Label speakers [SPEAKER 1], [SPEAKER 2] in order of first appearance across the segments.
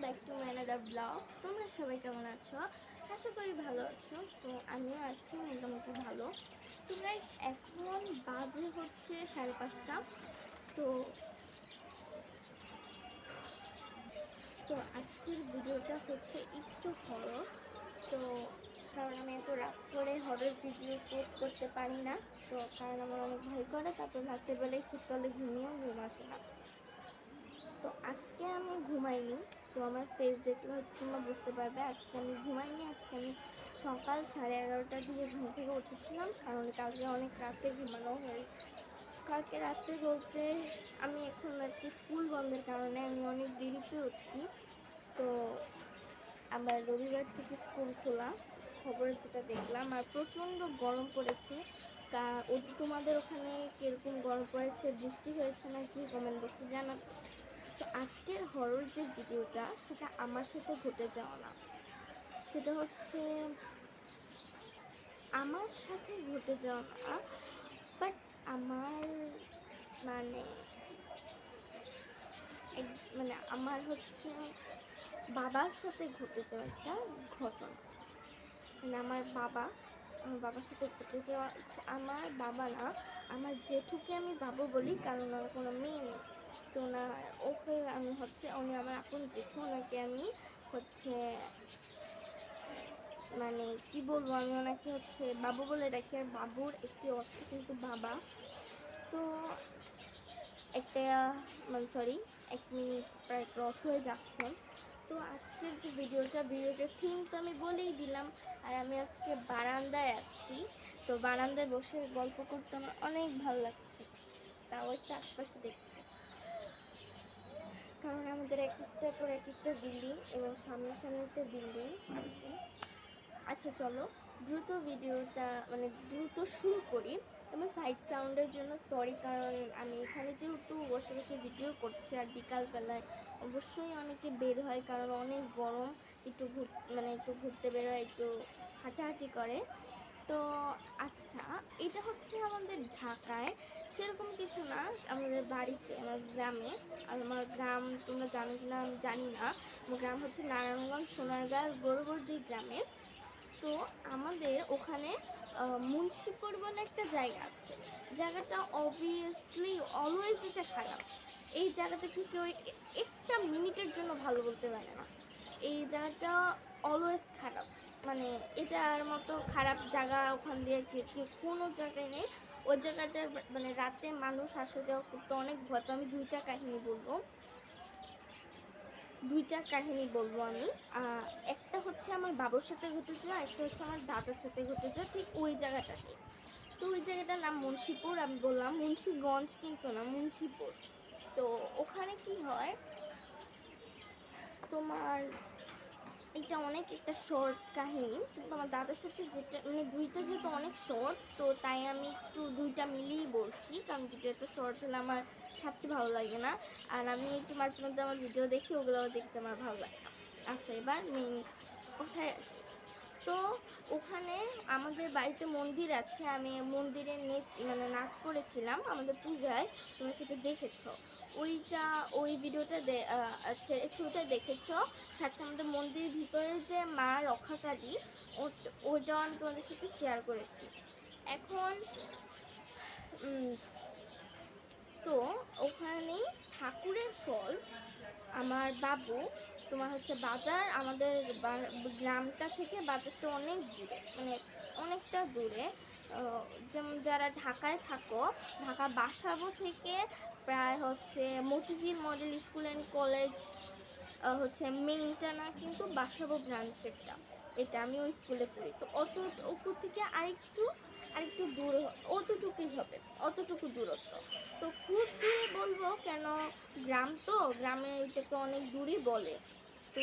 [SPEAKER 1] Back to my another blog. তোমরা সবাই কেমন আছো? আশা করি ভালো আছো। তো আমিও আছি মোটামুটি ভালো। তো গাইস, এখন বাজে হচ্ছে 5:30। তো তো আজকের ভিডিওটা হচ্ছে একটু হরর। তো কারণ আমি এত রাত করে হরর ভিডিও পোস্ট করতে পারি না। তো কারণ আমার অনেক ভয় করে, তারপর রাতের বেলায় শীতকালে ঘুমিয়েও ঘুম আসে না। তো আজকে আমি ঘুমাইনি। তো আমার ফেস দেখলে হয়তো তোমরা বুঝতে পারবে আজকে আমি ঘুমাইনি। আজকে আমি সকাল 11:30টার দিকে ঘুম থেকে উঠেছিলাম, কারণ কালকে অনেক রাতে ঘুমানো হয়ে, কালকে রাতে বলতে আমি এখন আর কি স্কুল বন্ধের কারণে আমি অনেক দেরিতে উঠি। তো আবার রবিবার থেকে স্কুল খোলা, খবরে যেটা দেখলাম, আর প্রচণ্ড গরম পড়েছে। তোমাদের ওখানে কীরকম গরম পড়েছে, বৃষ্টি হয়েছে নাকি কমেন্ট বক্সে জানাবে। তো আজকের হরর যে ভিডিওটা, সেটা আমার সাথে ঘটে যাওয়া না, সেটা হচ্ছে আমার সাথে ঘটে যাওয়া না, বাট আমার মানে মানে আমার হচ্ছে বাবার সাথে ঘটে যাওয়া একটা ঘটনা। মানে আমার বাবার সাথে ঘটে যাওয়া। আমার বাবা না, আমার জেঠুকে আমি বাবু বলি, কারণ ওনার কোনো মেয়ে নেই। তো ওকে আমি হচ্ছে, উনি আমার আপন জেঠু, ওনাকে আমি হচ্ছে মানে কি বলবো, আমি ওনাকে হচ্ছে বাবু বলে ডাকি। আর বাবুর একটি অর্থ কিন্তু বাবা। তো একটা মানে সরি, 1 মিনিট প্রায় ক্রস হয়ে যাচ্ছে। তো আজকের যে ভিডিওটার থিম তো আমি বলেই দিলাম। আর আমি আজকে বারান্দায় আছি। তো বারান্দায় বসে গল্প করতে আমার অনেক ভালো লাগছে। তাও একটা আশপাশে দেখছি, কারণ আমাদের এক একটার পর এক একটা বিল্ডিং এবং সামনাসামনিতে বিল্ডিং আছে। আচ্ছা চলো দ্রুত ভিডিওটা দ্রুত শুরু করি। এবং সাইড সাউন্ডের জন্য সরি, কারণ আমি এখানে যেহেতু বসে বসে ভিডিও করছি, আর বিকালবেলায় অবশ্যই অনেকে বের হয়, কারণ অনেক গরম, একটু ঘুরতে বেরোয়, একটু হাঁটাহাঁটি করে। তো আচ্ছা, এটা হচ্ছে আমাদের ঢাকায় সেরকম কিছু না, আমাদের বাড়িতে, আমার গ্রামে। আর আমার গ্রাম তোমরা জানো কি না আমি জানি না। আমার গ্রাম হচ্ছে নারায়ণগঞ্জ সোনারগাঁ গৌরবর্দী গ্রামে। তো আমাদের ওখানে মুন্সিপুর বলে একটা জায়গা আছে। জায়গাটা অবভিয়াসলি অলওয়েজ এটা খারাপ। এই জায়গাটা কি কেউ একটা মিনিটের জন্য ভালো বলতে পারে না। এই জায়গাটা অলওয়েজ খারাপ, মানে এটার মতো খারাপ জায়গা ওখান দিয়ে কোনো জায়গায় নেই। ওই জায়গাটার রাতে মানুষ আসা যাওয়া করতে অনেক ভয় পায়। আমি দুইটা কাহিনী বলবো আমি। একটা হচ্ছে আমার বাবুর সাথে ঘটেছে, একটা হচ্ছে আমার দাদার সাথে ঘটেছে ঠিক ওই জায়গাটাতে। তো ওই জায়গাটার নাম মুন্সিপুর। আমি বললাম মুন্সিগঞ্জ কিন্তু না, মুন্সিপুর। তো ওখানে কি হয়, তোমার এটা অনেক একটা শর্ট কাহিনী, কিন্তু আমার দাদার সাথে যেটা দুইটা যেহেতু অনেক শর্ট, তো তাই আমি একটু দুইটা মিলিয়েই বলছি, কারণ ভিডিও এত শর্ট হলে আমার ছাড়তে ভালো লাগে না। আর আমি একটু মাঝে মধ্যে আমার ভিডিও দেখি, ওগুলোও দেখতে আমার ভালো লাগে না। আচ্ছা, এবার মেইন কোথায় আসি। তো ওখানে আমাদের বাড়িতে মন্দির আছে, আমি মন্দিরে নাচ করেছিলাম আমাদের পূজায়, তোমরা সেটা দেখেছো। ওই ভিডিওটা শুরুতে দেখেছো। সাথে আমাদের মন্দিরের ভিতরে যে মা রক্ষাকালী, ওইটা আমি তোমাদের সাথে শেয়ার করেছি। এখন তো ওখানে ঠাকুরের ফল, আমার বাবু তোমার হচ্ছে বাজার, আমাদের গ্রামটা থেকে বাজারটা অনেক দূরে, অনেকটা দূরে। যেমন যারা ঢাকায় থাকো, ঢাকা বাসাবো থেকে প্রায় হচ্ছে Motijheel model school and college হচ্ছে মেইনটা না, কিন্তু বাসাবো ব্রাঞ্চেরটা, এটা আমি ওই স্কুলে পড়ি। তো অতটুকু থেকে আরেকটু দূর, অতটুকু দূরত্ব। তো খুব দূরে বলবো কেন, গ্রামে ওইটাকে অনেক দূরই বলে। তো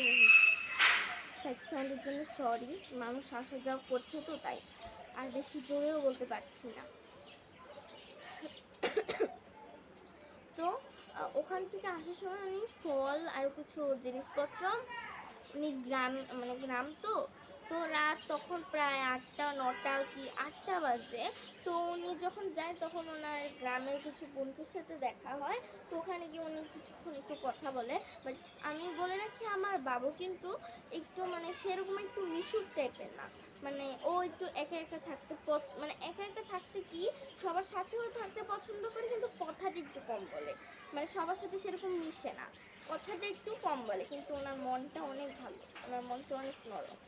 [SPEAKER 1] সাইড সাউন্ডের জন্য সরি, মানুষ আসা যাওয়া করছে তো তাই, আর বেশি জোরেও বলতে পারছি না। তো ওখান থেকে আসার সময় আমি ফল আর কিছু জিনিসপত্র, গ্রাম তো তো রাত তখন প্রায় 8টা 9টা কি 8টা বাজে। তো উনি যখন যায় তখন ওনার গ্রামের কিছু বন্ধুর সাথে দেখা হয়। তো ওখানে গিয়ে উনি কিছুক্ষণ একটু কথা বলে। বাট আমি বলে রাখি, আমার বাবু কিন্তু একটু মানে সেরকম একটু মিশুক টাইপের না। মানে ও একটু একা একা থাকতে মানে একা একা থাকতে কি সবার সাথেও থাকতে পছন্দ করে, কিন্তু কথাটা একটু কম বলে। মানে সবার সাথে সেরকম মিশে না, কথাটা একটু কম বলে, কিন্তু ওনার মনটা অনেক ভালো, ওনার মনটা অনেক নরম।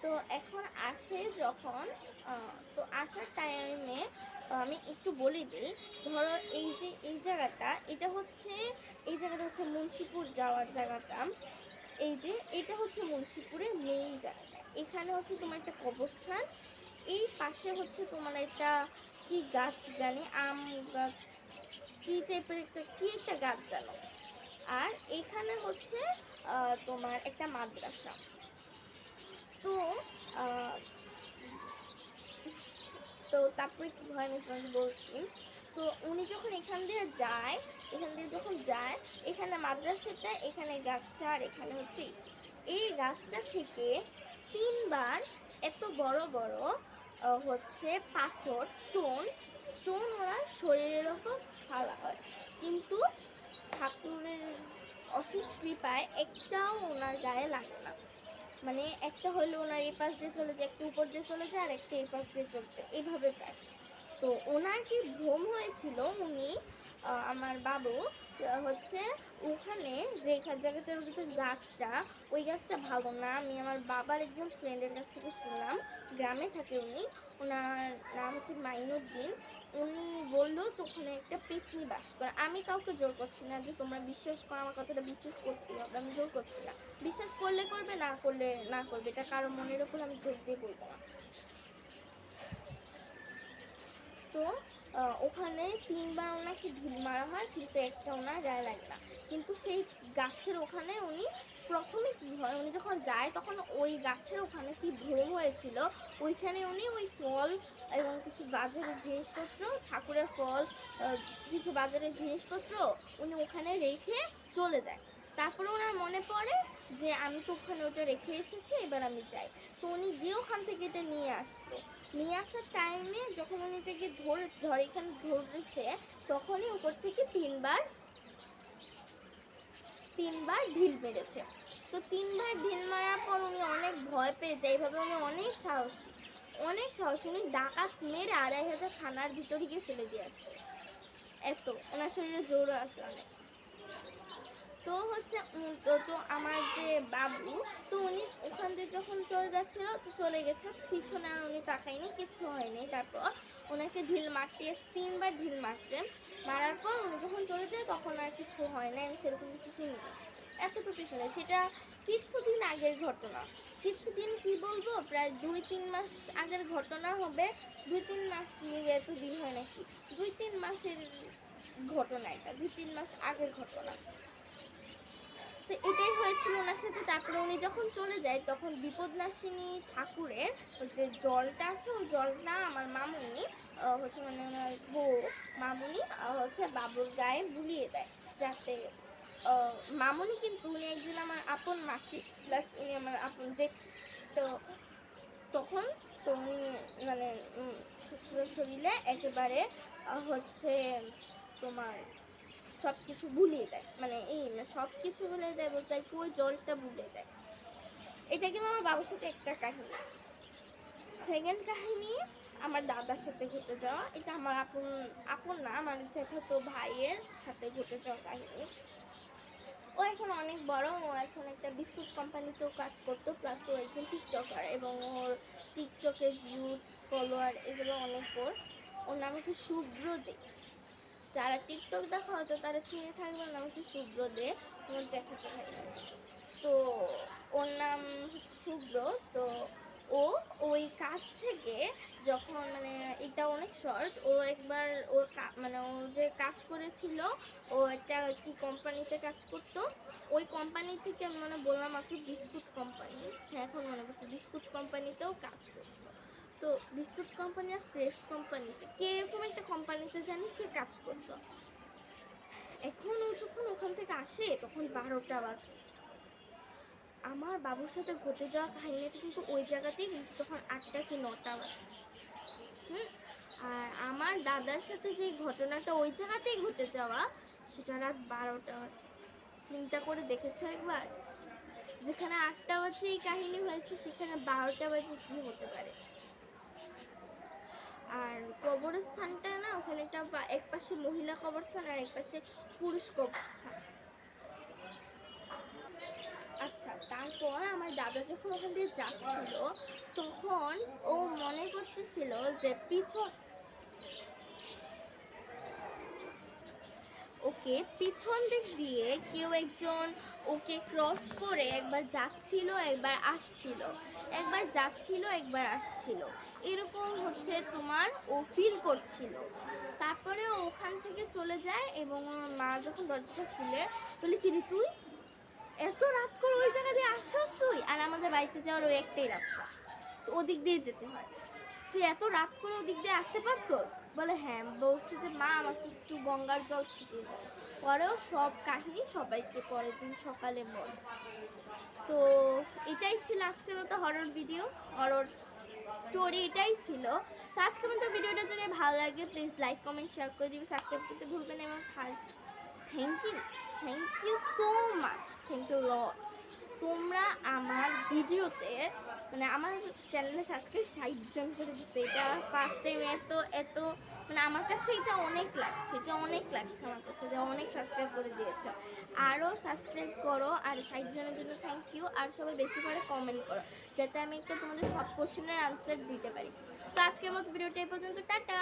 [SPEAKER 1] তো এখন আসে যখন তো আসার টাইমে আমি একটু বলে দিই। ধরো এই যে এই জায়গাটা, এই জায়গাটা হচ্ছে মুন্সিপুর যাওয়ার জায়গাটা। এই যে এটা হচ্ছে মুন্সিপুরের মেইন জায়গাটা। এখানে হচ্ছে তোমার একটা কবরস্থান, এই পাশে হচ্ছে তোমার একটা কি গাছ জানি, আম গাছ কি টাইপের একটা গাছ জানো। আর এখানে হচ্ছে তোমার একটা মাদ্রাসা। তো আহ, তো তারপরে কি হয় আমি তোমাকে বলছি। তো উনি যখন এখান দিয়ে যখন যায়, এখানে মাদ্রাসাটা, এখানে গাছটা, আর এখানে হচ্ছে এই গাছটা থেকে 3বার এত বড় বড় হচ্ছে পাথর, স্টোন ওনার শরীরের ওপর ফেলা হয়, কিন্তু ঠাকুরের অশেষ কৃপায় একটাও ওনার গায়ে লাগে না। মানে একটা হলো ওনার এই পাশ দিয়ে চলে যায়, একটা উপর দিয়ে চলে যায়, আর একটা এই পাশ দিয়ে চলে যায়, এইভাবে যায়। তো ওনার কি ভ্রম হয়েছিল, উনি আমার বাবু হচ্ছে ওখানে যে জায়গাটার ভিতরে গাছটা, ওই গাছটা ভালো না। আমি আমার বাবার একজন ফ্রেন্ডের কাছ থেকে শুনলাম, গ্রামে থাকে উনি, ওনার নাম হচ্ছে মাইনুদ্দিন। উনি বললো যে ওখানে একটা পেতনি বাস করে। আমি কাউকে জোর করছি না যে তোমরা বিশ্বাস করো, আমার কথাটা বিশ্বাস করতেই হবে, আমি জোর করছি না। বিশ্বাস করলে করবে, না করলে না করবে, এটা কারো মনের ওপর আমি জোর দিয়ে বলবো না। তো ওখানে 3বার ওনাকে ঢিল মারা হয়, কিন্তু একটা ওনার গায়ে লাগে না। কিন্তু সেই গাছের ওখানে উনি প্রথমে কি হয়, উনি যখন যায় তখন ওই গাছের ওখানে কি ভ্রম হয়েছিল, ওইখানে উনি ওই ফল এবং কিছু বাজারের জিনিসপত্র, ঠাকুরের ফল, কিছু বাজারের জিনিসপত্র উনি ওখানে রেখে চলে যায়। তারপরে ওনার মনে পড়ে যে আমি তো ওখানে ওটা রেখে এসেছি, এবার আমি যাই। তো উনি গিয়ে ওখান থেকে এটা নিয়ে আসলো। নিয়ে আসার টাইমে যখন উনি এটাকে এখানে ধরেছে, তখনই উপর থেকে 3বার ঢিল মেরেছে। তো 3বার ঢিল মারার পর উনি অনেক ভয় পেয়ে যায়। এইভাবে উনি অনেক সাহসী, উনি ডাকাত মেরে 2500 থানার ভিতরে গিয়ে ফেলে দিয়ে আসছে। এত ওনার শরীরে জোর আছে অনেক। তো হচ্ছে তো আমার যে বাবু, তো উনি ওখান থেকে যখন চলে যাচ্ছিল, তো চলে গেছে পিছনে, আর উনি তাকায়নি, কিছু হয়নি। তারপর ওনাকে ঢিল মারতে 3বার ঢিল মারছে। মারার পর উনি যখন চলে যায় তখন আর কিছু হয় না, আমি সেরকম কিছু শুনিনি, এতটুকু শুনে। সেটা কিছুদিন আগের ঘটনা, কিছুদিন কি বলবো, প্রায় 2-3 মাস আগের ঘটনা হবে। 2-3 মাস কি এতদিন হয় নাকি, 2-3 মাসের ঘটনা, এটা 2-3 মাস আগের ঘটনা। তো এটাই হয়েছিল ওনার সাথে। তারপরে উনি যখন চলে যায় তখন বিপদনাশিনী ঠাকুরের যে জলটা আছে, ওই জলটা আমার মামুনি হচ্ছে মানে ওনার বউ মামুনি হচ্ছে বাবুর গায়ে বুলিয়ে দেয়, যাতে মামুনি কিন্তু উনি একদিন আমার আপন মাসি, প্লাস উনি আমার আপন জেঠ। তো তখন তো উনি মানে শরীরে একেবারে হচ্ছে তোমার সব কিছু ভুলিয়ে দেয়, মানে এই না সব কিছু ভুলিয়ে দেয় বলতে আর কি, ওই জলটা ভুলিয়ে দেয়। এটা কিন্তু আমার বাবুর সাথে একটা কাহিনী। সেকেন্ড কাহিনী আমার দাদার সাথে ঘটে যাওয়া, এটা আমার আপন না, আমার জ্যাঠাতো ভাইয়ের সাথে ঘটে যাওয়া কাহিনী। ও এখন অনেক বড়, ও এখন একটা বিস্কুট কোম্পানিতেও কাজ করতো, প্লাস ও একজন টিকটকার, এবং ওর টিকটকের ভিউজ ফলোয়ার এগুলো অনেক। ওর নাম হচ্ছে শুভ্র দে। যারা টিকটক দেখা হতো তারা চিনে থাকবে, নাম হচ্ছে শুভ্র দে, আমার জ্যাঠাতো ভাই। তো ওর নাম হচ্ছে শুভ্র। তো ও ওই কাজ থেকে যখন মানে এটা অনেক শর্ট, ও একবার ও মানে ও যে কাজ করেছিল, ও একটা কি কোম্পানিতে কাজ করতো, ওই কোম্পানি থেকে আমি মানে বললাম মাত্র বিস্কুট কোম্পানি, হ্যাঁ এখন মনে করছি বিস্কুট কোম্পানিতেও কাজ করতো। তো বিস্কুট কোম্পানি আর ফ্রেশ কোম্পানিতে কিরকম একটা কোম্পানিতে জানি সে কাজ করতো। এখন ও যখন ওখান থেকে আসে তখন 12টা বাজে। আমার বাবুর সাথে ঘটে যাওয়া কাহিনীটা কিন্তু ওই জায়গাতেই কিন্তু তখন 8টা কি 9টা বাজে। আর আমার দাদার সাথে যে ঘটনাটা ওই জায়গাতেই ঘটে যাওয়া, সেটা রাত 12টা বাজে। চিন্তা করে দেখেছো একবার, যেখানে 8টা বাজে এই কাহিনী হয়েছে সেখানে 12টা বাজে কি হতে পারে। আর কবরস্থানটা না, ওখানে একটা এক পাশে মহিলা কবরস্থান আর এক পাশে পুরুষ কবরস্থান। আচ্ছা, তারপর আমার দাদা যখন ওখান দিয়ে যাচ্ছিল তখন ও মনে করতেছিল যে পিছন দিক দিয়ে কেউ একজন ওকে ক্রস করে একবার যাচ্ছিল একবার আসছিল, একবার যাচ্ছিল একবার আসছিল, এরকম হচ্ছে তোমার ও ফিল করছিল। তারপরে ও ওখান থেকে চলে যায় এবং ওর মা যখন দরজাটা খুলে বলে, কি রে তুই এত রাত করে ওই জায়গা দিয়ে আসছস তুই? আর আমাদের বাড়িতে যাওয়ার ওই একটাই রাস্তা, তো ওদিক দিয়ে যেতে হয়, তুই এত রাত করে ওদিক দিয়ে আসতে পারছস? বলে হ্যাঁ। বলছে যে মা আমাকে একটু গঙ্গার জল ছিটিয়ে দাও। পরেও সব কাহিনী সবাইকে পরের দিন সকালে বলে। তো এটাই ছিল আজকের মতো হরর ভিডিও, হরর স্টোরি এটাই ছিল। তো আজকের মতো ভিডিওটা যদি ভালো লাগে প্লিজ লাইক কমেন্ট শেয়ার করে দিবি, সাবস্ক্রাইব করতে ভুলবেন এবং thank you so much, thank you lot. তোমরা আমার ভিডিওতে মানে আমার চ্যানেলে সাবস্ক্রাইব 60 জন করে দিতে, এটা ফার্স্ট টাইম। এত মানে আমার কাছে এটা অনেক লাগছে, আমার কাছে যে অনেক সাবস্ক্রাইব করে দিয়েছো। আরও সাবস্ক্রাইব করো, আর 60 জনের জন্য থ্যাংক ইউ। আর সবাই বেশি করে কমেন্ট করো যাতে আমি একটা তোমাদের সব কোশ্চেনের আনসার দিতে পারি। তো আজকের মতো ভিডিওটা এই পর্যন্ত, টাটা।